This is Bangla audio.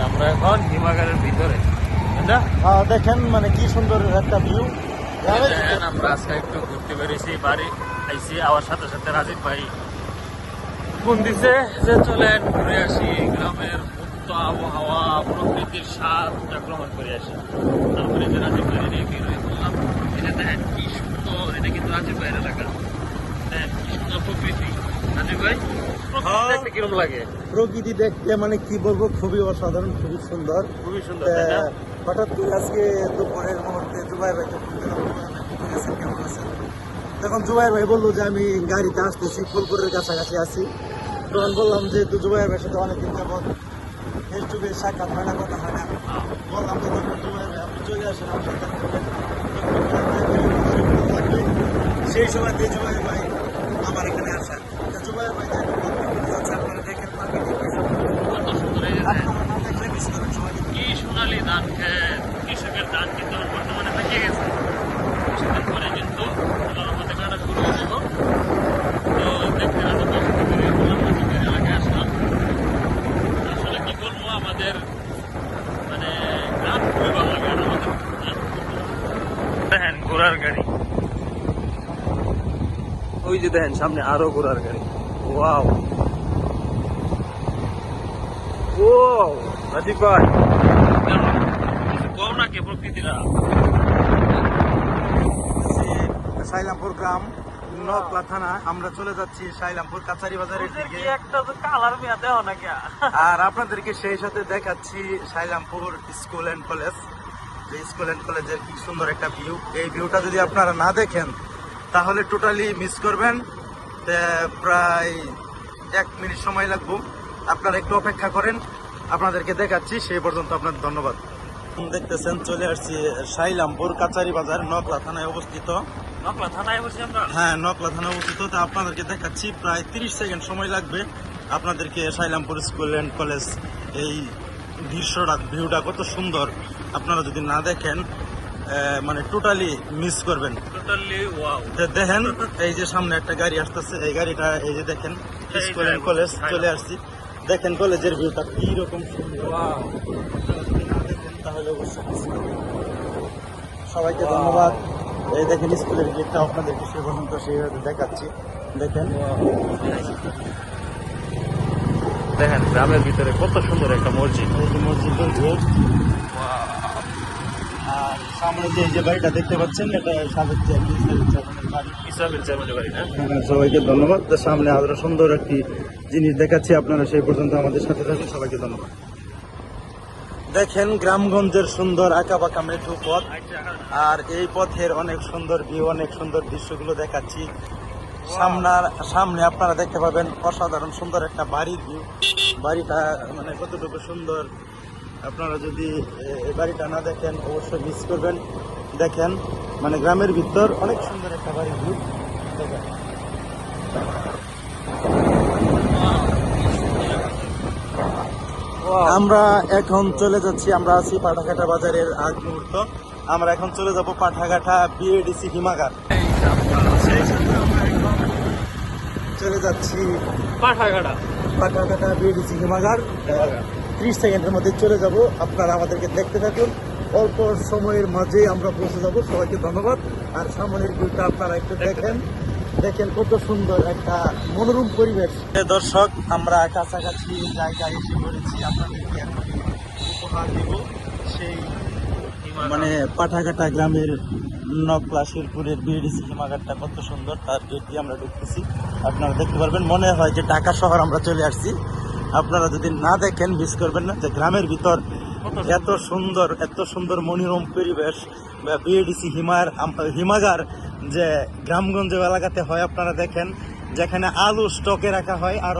আমরা এখন হিমাগারের ভিতরে, দেখেন মানে কি সুন্দর একটা ভিউ। আমরা আজকে একটু ঘুরতে বেরিয়েছি, বাড়ি আইছি, আবার সাথে সাথে রাজীব ভাই ফোন দিছে যে চলেন ঘুরে আসি, গ্রামের মুক্ত আবহাওয়া, প্রকৃতির স্বাদ গ্রহণ করে আসি। তারপরে যে রাজীব ভাই নিয়ে বের হয়ে বললাম, এটা দেখেন কি সুন্দর, এটা কিন্তু রাজীব ভাইয়ের এলাকা, দেখেন কি সুন্দর প্রকৃতি। রাজীব ভাই দেখতে কিরকম লাগে? প্রকৃতি দেখতে মানে কি বলবো, খুবই অসাধারণ, খুবই সুন্দর, খুবই সুন্দর, তাই না? হঠাৎ করে আজকে দুপুরের মুহূর্তে জুবাইর ভাইকে ফোন দিলাম, কেমন আছেন? তখন জুবাইর ভাই বললো যে আমি গাড়িতে আসতেছি, ফুলপুরের কাছাকাছি আছি। তখন বললাম যে জুবাইর ভাইয়ের সাথে অনেকদিন যাবত ফেস টু ফেস সাক্ষাৎ হয় না, কথা হয় না। বললাম যে তখন জুবাইর ভাই আপনি চলে আসেন আমার সাথে, সেই সময় দিয়ে জুবাইর ভাই আমার এখানে আসেন। জুবাইর ভাই আপনারা দেখেন কি সোনালি ধান খেত, কৃষকের ধান কিন্তু বর্তমানে পেকে গেছে, কিছুদিন পরে কিন্তু আমাদের কাটা শুরু হয়ে যাব। তো দেখতে এলাকায় আসলাম। আসলে কি বলবো, আমাদের মানে গ্রাম খুবই ভালো লাগে। আর আমাদের দেখেন ঘোড়ার গাড়ি, ওই যে দেখেন সামনে আরো ঘোড়ার গাড়ি। ওয়াও ও রাজীব ভাই, কম নাকি প্রকৃতিরা? সাইলামপুর গ্রাম, নকলা থানা। আমরা চলে যাচ্ছি সাইলামপুর কাছারি বাজারের দিকে। একটা তো কালার মেয়া দেওয়া নাকি? আর আপনাদেরকে সেই সাথে দেখাচ্ছি সাইলামপুর স্কুল অ্যান্ড কলেজ। যে স্কুল অ্যান্ড কলেজের কি সুন্দর একটা ভিউ। এই ভিউটা যদি আপনারা না দেখেন তাহলে টোটালি মিস করবেন। প্রায় 1 মিনিট সময় লাগবে, আপনারা একটু অপেক্ষা করেন, আপনাদেরকে দেখাচ্ছি। সেই পর্যন্ত আপনার ধন্যবাদ। দেখতেছেন চলে আসছি সাইলামপুর কাছারি বাজার, নকলা থানায় অবস্থিত। নকলা থানায় বসে আমরা? হ্যাঁ, নকলা থানায় অবস্থিত। তা আপনাদেরকে দেখাচ্ছি, প্রায় 30 সেকেন্ড সময় লাগবে আপনাদেরকে সাইলামপুর স্কুল অ্যান্ড কলেজ এই ভিউটা কত সুন্দর, আপনারা যদি না দেখেন মানে টোটালি মিস করবেন। Totally wow. দেখেন এই যে সামনে একটা গাড়ি আসতেছে, এই গাড়িটা এই যে দেখেন স্কুল অ্যান্ড কলেজ চলে আসছি। দেখেন কলেজের ভিউটা কি রকম সুন্দর, তাহলে অবশ্যই মিস করবেন। সবাইকে ধন্যবাদ। এই দেখেন স্কুলের গেটটা আপনাদেরকে সে পর্যন্ত সেইভাবে দেখাচ্ছি। দেখেন দেখেন গ্রামের ভিতরে কত সুন্দর একটা মসজিদ। এই যে মসজিদের গেট, আর সামনে যে বাড়িটা দেখতে পাচ্ছেন এটা সাবেক চেয়ারম্যানের বাড়ি, ইসলামের চেয়ারম্যানের বাড়ি না? সবাইকে ধন্যবাদ। তো সামনে আরো সুন্দর একটি জিনিস দেখাচ্ছি, আপনারা সেই পর্যন্ত আমাদের সাথে থাকুন। সবাইকে ধন্যবাদ। দেখেন গ্রামগঞ্জের সুন্দর আঁকা বাঁকা মেঠো পথ, আর এই পথের অনেক সুন্দর ভিউ, অনেক সুন্দর দৃশ্যগুলো দেখাচ্ছি। সামনে আপনারা দেখতে পাবেন অসাধারণ সুন্দর একটা বাড়ির ভিউ। বাড়িটা মানে কতটুকু সুন্দর, আপনারা যদি এই বাড়িটা না দেখেন অবশ্যই মিস করবেন। দেখেন মানে গ্রামের ভিতর অনেক সুন্দর একটা বাড়ির ভিউ দেখেন। আমরা এখন চলে যাচ্ছি, আমরা আছি পাঠাঘাটা বাজারের আগ মুহূর্ত। আমরা এখন চলে যাব পাঠাঘাটা বিএডিসি হিমাগার। চলে যাচ্ছি পাঠাঘাটা বিএডিসি হিমাগার। 30 সেকেন্ডের মধ্যে চলে যাব, আপনারা আমাদেরকে দেখতে থাকুন। অল্প সময়ের মাঝে আমরা পৌঁছে যাব। সবাইকে ধন্যবাদ। আর সামনের ভিউটা আপনারা একটু দেখেন, দেখেন কত সুন্দর একটা মনোরম পরিবেশ। দর্শক, আমরা কাছাকাছি জায়গায় এসে পড়েছি, আপনাদেরকে এখন উপহার দেব সেই মানে পাঠাঘাটা গ্রামের নকলা শিরপুরের বিএডিসি হিমাগারটা কত সুন্দর, তার গেট দিয়ে আমরা ঢুকতেছি। আপনারা দেখতে পারবেন, মনে হয় যে ঢাকা শহর আমরা চলে আসছি। আপনারা যদি না দেখেন মিস করবেন না, যে গ্রামের ভিতর এত সুন্দর মনোরম পরিবেশ। বিএডিসি হিমাগার যে গ্রামগঞ্জ এলাকাতে হয়, আপনারা দেখেন যেখানে আলু স্টকে রাখা হয়। আর